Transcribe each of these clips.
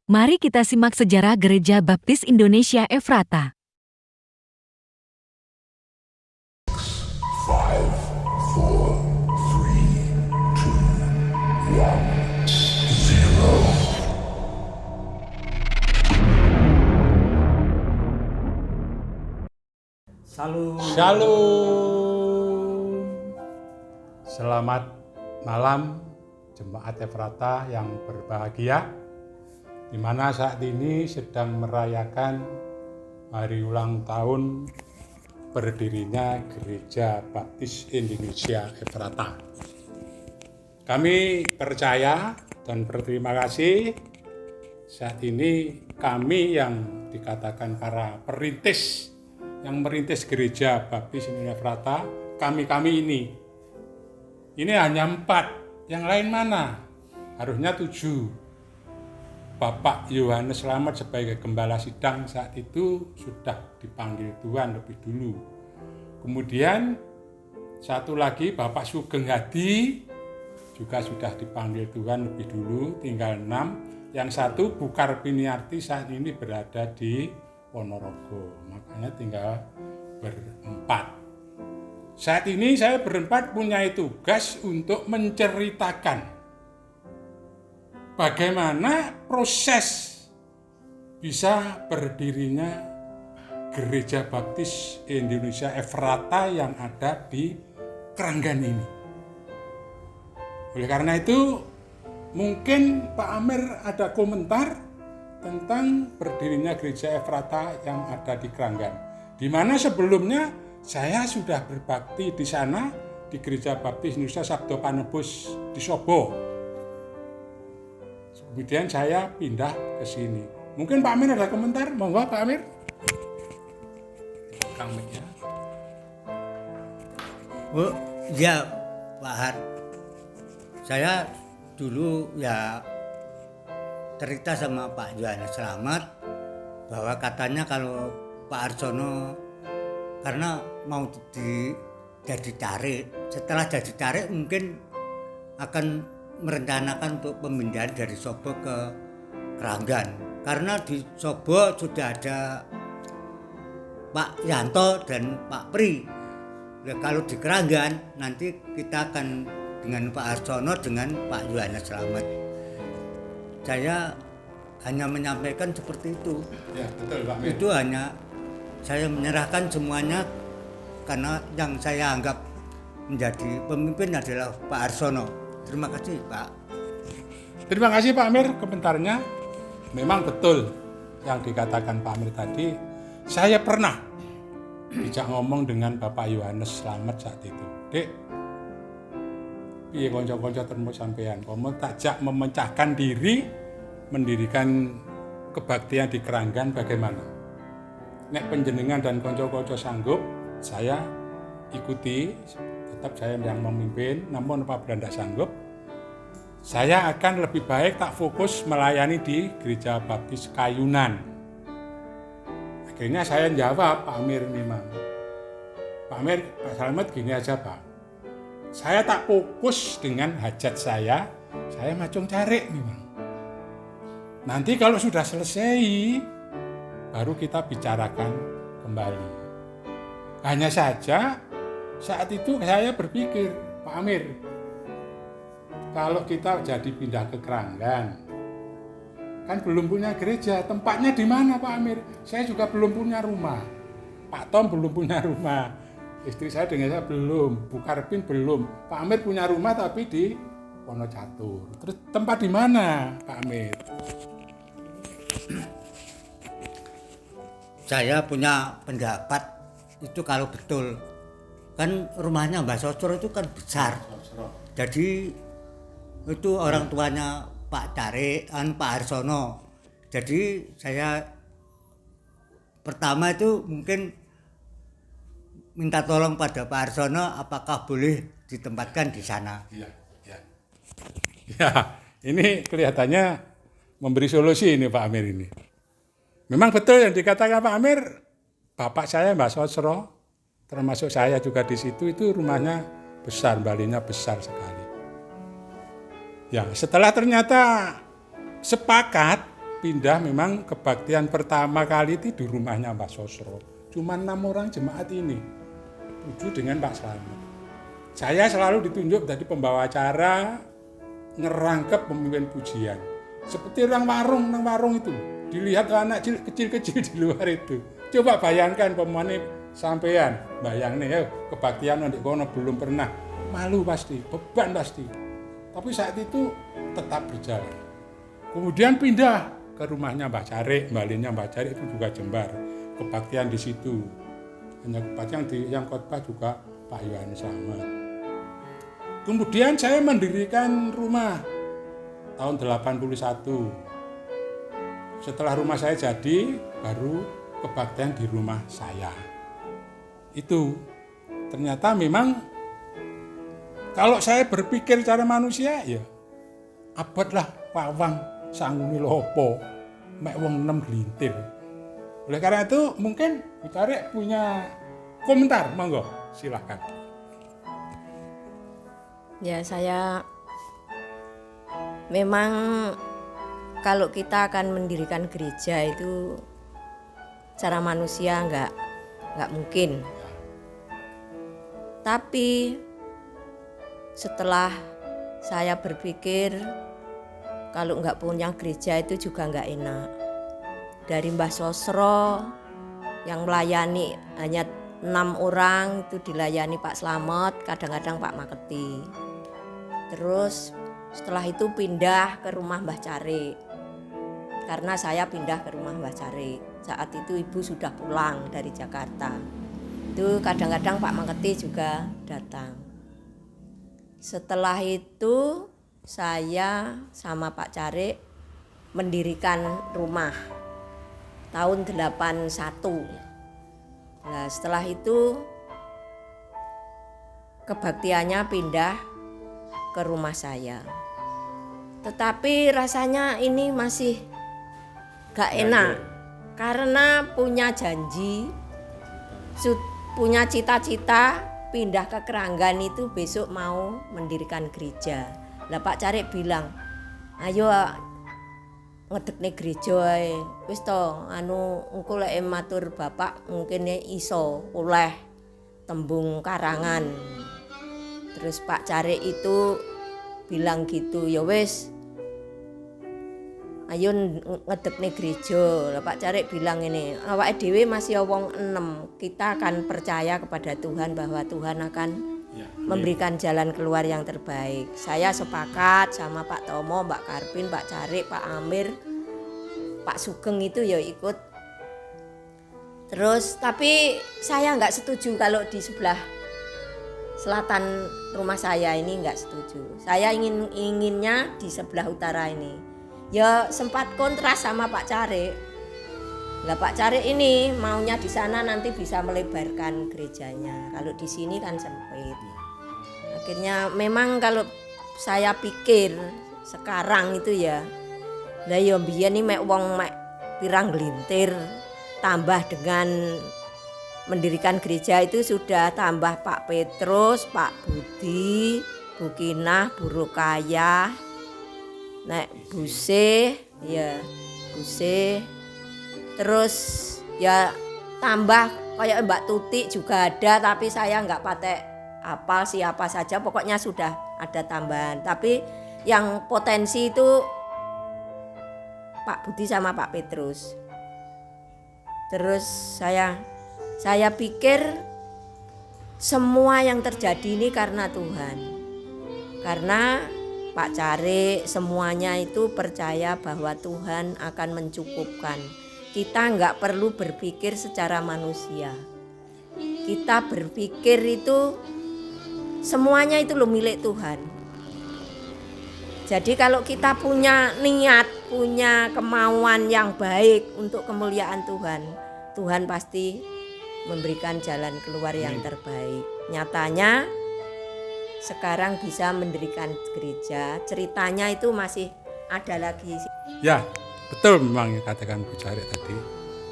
Mari kita simak sejarah Gereja Baptis Indonesia Efrata. Shalom. Selamat malam Jemaat Efrata yang berbahagia, di mana saat ini sedang merayakan hari ulang tahun berdirinya Gereja Baptis Indonesia Efrata. Kami percaya dan berterima kasih saat ini kami yang dikatakan para perintis yang merintis Gereja Baptis Indonesia Efrata, kami ini hanya 4, yang lain mana? Harusnya 7. Bapak Yohanes Slamet sebagai gembala sidang saat itu sudah dipanggil Tuhan lebih dulu. Kemudian satu lagi Bapak Sugeng Hadi juga sudah dipanggil Tuhan lebih dulu, tinggal 6. Yang satu Bukar Piniarti saat ini berada di Ponorogo, makanya tinggal berempat. Saat ini saya berempat punya tugas untuk menceritakan bagaimana proses bisa berdirinya Gereja Baptis Indonesia Efrata yang ada di Kranggan ini. Oleh karena itu, mungkin Pak Amir ada komentar tentang berdirinya Gereja Efrata yang ada di Kranggan, di mana sebelumnya saya sudah berbakti di sana di Gereja Baptis Indonesia Sabdo Panebus di Sobo. Kemudian saya pindah ke sini. Mungkin Pak Amir ada komentar, monggo Pak Amir. Ya. Oh ya Pak Har, saya dulu ya cerita sama Pak Yohanes Slamet bahwa katanya kalau Pak Arsono karena mau jadi tarik, setelah jadi tarik mungkin akan merencanakan untuk pemindahan dari Sobo ke Kranggan, karena di Sobo sudah ada Pak Yanto dan Pak Pri. Ya, kalau di Kranggan nanti kita akan dengan Pak Arsono dengan Pak Yohanes Slamet. Saya hanya menyampaikan seperti itu. Ya, betul Pak Mir. Itu hanya saya menyerahkan semuanya karena yang saya anggap menjadi pemimpin adalah Pak Arsono. Terima kasih Pak. Terima kasih Pak Amir komentarnya. Memang betul yang dikatakan Pak Amir tadi. Saya pernah dijak ngomong dengan Bapak Yohanes Slamet saat itu. Dek, piye konco-konco termo sampean, komo takjak memecahkan diri mendirikan kebaktian di Kranggan bagaimana? Nek penjenengan dan konco-konco sanggup, saya ikuti, tetap saya yang memimpin, namun apabila tidak sanggup, saya akan lebih baik tak fokus melayani di Gereja Baptis Kayunan. Akhirnya saya jawab Pak Amir memang. Pak Amir, Pak Slamet gini aja Pak. Saya tak fokus dengan hajat saya macung cari memang. Nanti kalau sudah selesai, baru kita bicarakan kembali. Hanya saja saat itu saya berpikir, Pak Amir, kalau kita jadi pindah ke Kranggan, kan belum punya gereja, tempatnya di mana Pak Amir? Saya juga belum punya rumah. Pak Tom belum punya rumah. Istri saya dengan saya belum, Bu Karpin belum. Pak Amir punya rumah tapi di Wonocatur. Terus tempat di mana Pak Amir? Saya punya pendapat itu kalau betul. Kan rumahnya Mbak Sosro itu kan besar. Jadi itu orang tuanya Pak Tarik, Pak Arsono. Jadi saya pertama itu mungkin minta tolong pada Pak Arsono apakah boleh ditempatkan di sana. Ya, ini kelihatannya memberi solusi ini Pak Amir ini. Memang betul yang dikatakan Pak Amir, bapak saya Mbak Sosro, termasuk saya juga di situ, itu rumahnya besar, balinya besar sekali. Ya, setelah ternyata sepakat pindah memang kebaktian pertama kali itu di rumahnya Mbak Sosro. Cuma 6 orang jemaat ini, 7 dengan Pak Slamet. Saya selalu ditunjuk dari pembawa acara, ngerangkep pemimpin pujian. Seperti orang warung itu, dilihat anak kecil-kecil di luar itu. Coba bayangkan pemane sampean, bayang nih, kebaktian di kono belum pernah, malu pasti, beban pasti. Tapi saat itu tetap berjalan. Kemudian pindah ke rumahnya Mbah Carik, balinnya Mbah Carik itu juga Jembar. Kebaktian di situ. Hanya kebaktian yang khotbah juga Pak Yohanes Slamet. Kemudian saya mendirikan rumah tahun 81. Setelah rumah saya jadi, baru kebaktian di rumah saya. Itu ternyata memang kalau saya berpikir secara manusia ya abadlah pawang sangguni lopo mek wong 6 gelintir. Oleh karena itu mungkin Bu Carik punya komentar, monggo silahkan. Ya, saya memang kalau kita akan mendirikan gereja itu cara manusia nggak mungkin. Tapi setelah saya berpikir kalau nggak punya gereja itu juga nggak enak. Dari Mbah Sosro yang melayani hanya 6 orang itu dilayani Pak Slamet, kadang-kadang Pak Maketi. Terus setelah itu pindah ke rumah Mbah Carik. Karena saya pindah ke rumah Mbah Carik. Saat itu ibu sudah pulang dari Jakarta. Itu kadang-kadang Pak Maketi juga datang. Setelah itu saya sama Pak Carik mendirikan rumah tahun 81. Nah, setelah itu kebaktiannya pindah ke rumah saya. Tetapi rasanya ini masih gak enak karena punya janji, punya cita-cita pindah ke Keranggan itu besok mau mendirikan gereja. Lah Pak Carik bilang, ayo ngedekne gereja ae. Wis to, engko lek matur Bapak mungkin iso oleh tembung karangan. Terus Pak Carik itu bilang gitu, ya wis. Ayo ngedekne gereja. Lah Pak Carik bilang ini, awake dhewe masih wong 6. Kita akan percaya kepada Tuhan bahwa Tuhan akan memberikan jalan keluar yang terbaik. Saya sepakat sama Pak Tomo, Mbak Karpin, Pak Carik, Pak Amir, Pak Sugeng itu ya ikut. Terus tapi saya nggak setuju kalau di sebelah selatan rumah saya ini nggak setuju. Saya inginnya di sebelah utara ini. Ya sempat kontras sama Pak Carik. Lah Pak Carik ini maunya di sana nanti bisa melebarkan gerejanya. Kalau di sini kan sempit. Akhirnya memang kalau saya pikir sekarang itu ya, lah ya biyen iki mek wong mek pirang gelintir tambah dengan mendirikan gereja itu sudah tambah Pak Petrus, Pak Budi, Bu Kinah, Bu Rukayah, nek Busih, ya Busih. Terus ya tambah kayak Mbak Tuti juga ada, tapi saya nggak patek apal siapa saja, pokoknya sudah ada tambahan. Tapi yang potensi itu Pak Budi sama Pak Petrus. Terus saya pikir semua yang terjadi ini karena Tuhan. Karena Pak Carik semuanya itu percaya bahwa Tuhan akan mencukupkan. Kita nggak perlu berpikir secara manusia. Kita berpikir itu semuanya itu loh milik Tuhan. Jadi kalau kita punya niat, punya kemauan yang baik untuk kemuliaan Tuhan, Tuhan pasti memberikan jalan keluar yang terbaik. Nyatanya sekarang bisa mendirikan gereja, ceritanya itu masih ada lagi. Ya, betul memang yang katakan Bu Carik tadi,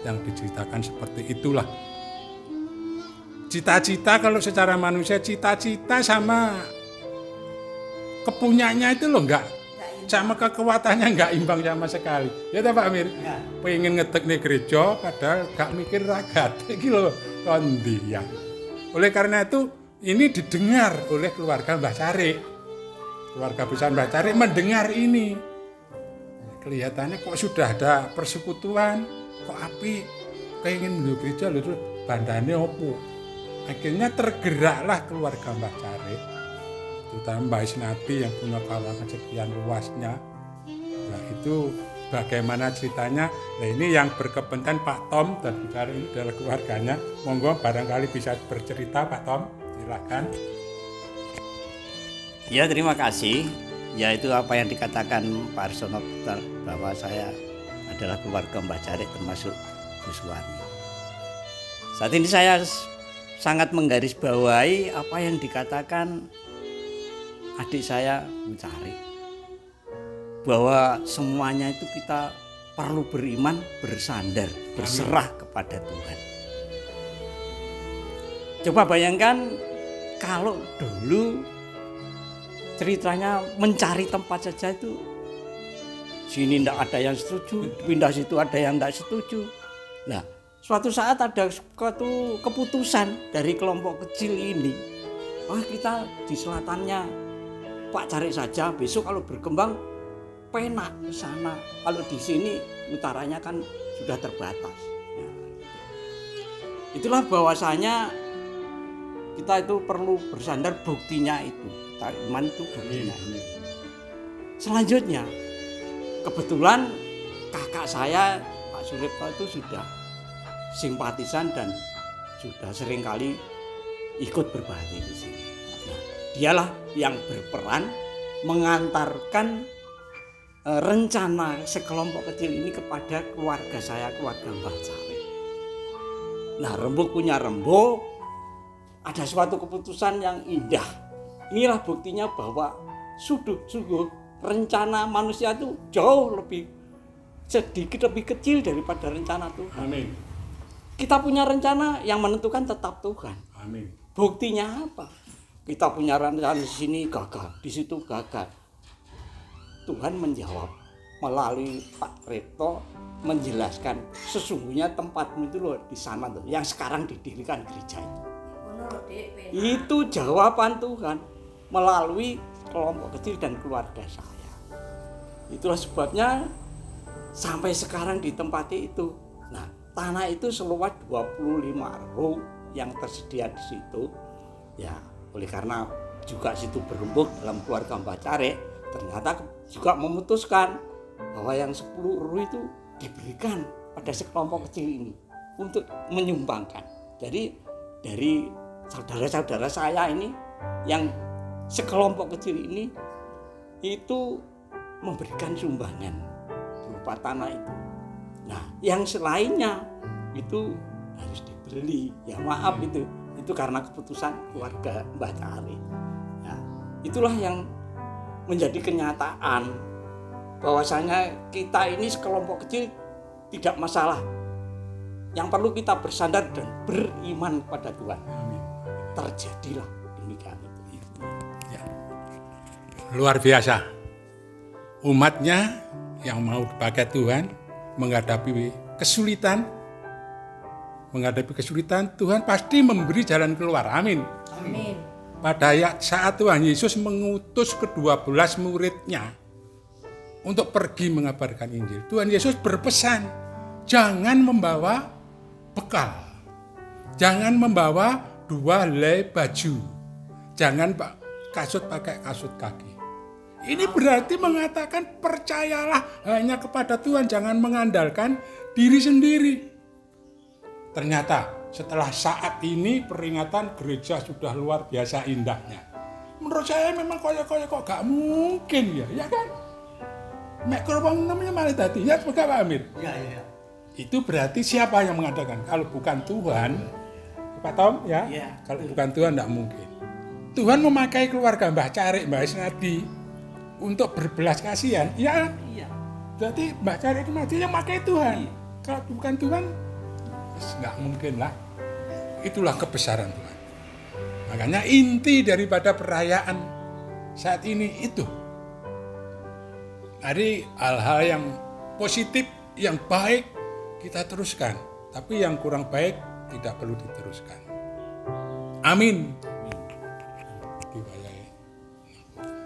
yang diceritakan seperti itulah. Cita-cita kalau secara manusia, cita-cita sama kepunyanya itu loh enggak sama kekuatannya nggak imbang sama sekali. Ya tak Pak Amir? Ya. Pengen ngetek nih gereja padahal gak mikir ragat. Iki lho kondi ya. Oleh karena itu ini didengar oleh keluarga Mbah Carik. Keluarga besar Mbah Carik mendengar ini. Kelihatannya kok sudah ada persekutuan, kok api pengen menuju gereja lho terus bandane opo. Akhirnya tergeraklah keluarga Mbah Carik. Terutama Mbah Isnati yang punya kawangan sekian luasnya. Nah itu bagaimana ceritanya? Nah ini yang berkepentingan Pak Tom dan Bu Carik ini adalah keluarganya. Monggo barangkali bisa bercerita Pak Tom, silakan. Ya terima kasih. Ya itu apa yang dikatakan Pak Arsono betul, bahwa saya adalah keluarga Mbah Carik termasuk Bu Suwani. Saat ini saya sangat menggarisbawahi apa yang dikatakan adik saya Bu Carik, bahwa semuanya itu kita perlu beriman, bersandar, berserah kepada Tuhan. Coba bayangkan kalau dulu ceritanya mencari tempat saja itu, sini tidak ada yang setuju, pindah situ ada yang tidak setuju. Nah, suatu saat ada suatu keputusan dari kelompok kecil ini, kita di selatannya Pak Carik saja, besok kalau berkembang penak ke sana. Kalau di sini utaranya kan sudah terbatas. Nah, itulah bahwasanya kita itu perlu bersandar, buktinya itu. Kita iman itu buktinya ini. Selanjutnya, kebetulan kakak saya Pak Suripto itu sudah simpatisan dan sudah seringkali ikut berbakti di sini. Nah, dialah yang berperan mengantarkan rencana sekelompok kecil ini kepada keluarga saya, keluarga Mbah Carik. Nah, rembuk punya rembuk, ada suatu keputusan yang indah. Inilah buktinya bahwa sungguh rencana manusia itu jauh lebih sedikit lebih kecil daripada rencana Tuhan. Amin. Kita punya rencana, yang menentukan tetap Tuhan. Amin. Buktinya apa? Kita punya rencana di sini gagal, di situ gagal. Tuhan menjawab melalui Pak Repto menjelaskan sesungguhnya tempatmu itu loh di sana tuh, yang sekarang didirikan gereja itu. Itu jawaban Tuhan melalui kelompok kecil dan keluarga saya. Itulah sebabnya sampai sekarang ditempati itu. Nah, tanah itu seluas 25 row yang tersedia di situ. Ya, oleh karena juga situ berembuk dalam keluarga Mbah Carik, ternyata juga memutuskan bahwa yang 10 row itu diberikan pada sekelompok kecil ini untuk menyumbangkan. Jadi dari saudara-saudara saya ini yang sekelompok kecil ini itu memberikan sumbangan berupa tanah itu. Nah, yang selainnya itu harus dibeli. Ya maaf itu karena keputusan keluarga Mbah Carik. Nah, itulah yang menjadi kenyataan bahwasanya kita ini sekelompok kecil tidak masalah. Yang perlu kita bersandar dan beriman kepada Tuhan. Amin. Terjadilah demikian itu. Ya. Luar biasa. Umatnya yang mau dipakai Tuhan menghadapi kesulitan, Tuhan pasti memberi jalan keluar. Amin. Amin. Pada saat Tuhan Yesus mengutus ke-12 muridnya untuk pergi mengabarkan Injil, Tuhan Yesus berpesan, jangan membawa bekal, jangan membawa 2 helai baju, jangan pakai kasut kaki. Ini berarti mengatakan percayalah hanya kepada Tuhan, jangan mengandalkan diri sendiri. Ternyata setelah saat ini peringatan gereja sudah luar biasa indahnya. Menurut saya memang koyo-koyo kok gak mungkin ya kan? Mek korban namanya malah tadi ya sebagai Pak Amir. Ya. Itu berarti siapa yang mengadakan? Kalau bukan Tuhan, Pak Tom ya, kalau bukan Tuhan tidak mungkin. Tuhan memakai keluarga Mbah Carik, Mbah Isnadi untuk berbelas kasihan. Ya, berarti Mbah Carik itu yang memakai Tuhan. Kalau bukan Tuhan, nggak mungkin lah. Itulah kebesaran Tuhan. Makanya inti daripada perayaan saat ini itu Hari hal-hal yang positif, yang baik kita teruskan. Tapi yang kurang baik tidak perlu diteruskan. Amin.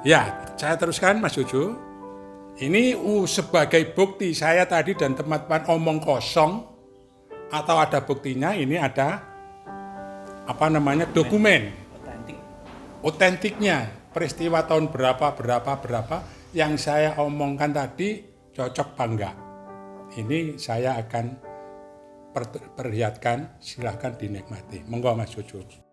Ya, saya teruskan Mas Jojo. Ini sebagai bukti saya tadi dan teman-teman omong kosong atau ada buktinya, ini ada dokumen otentiknya, peristiwa tahun berapa yang saya omongkan tadi cocok bangga. Ini saya akan perlihatkan, silahkan dinikmati. Monggo Mas Jojo.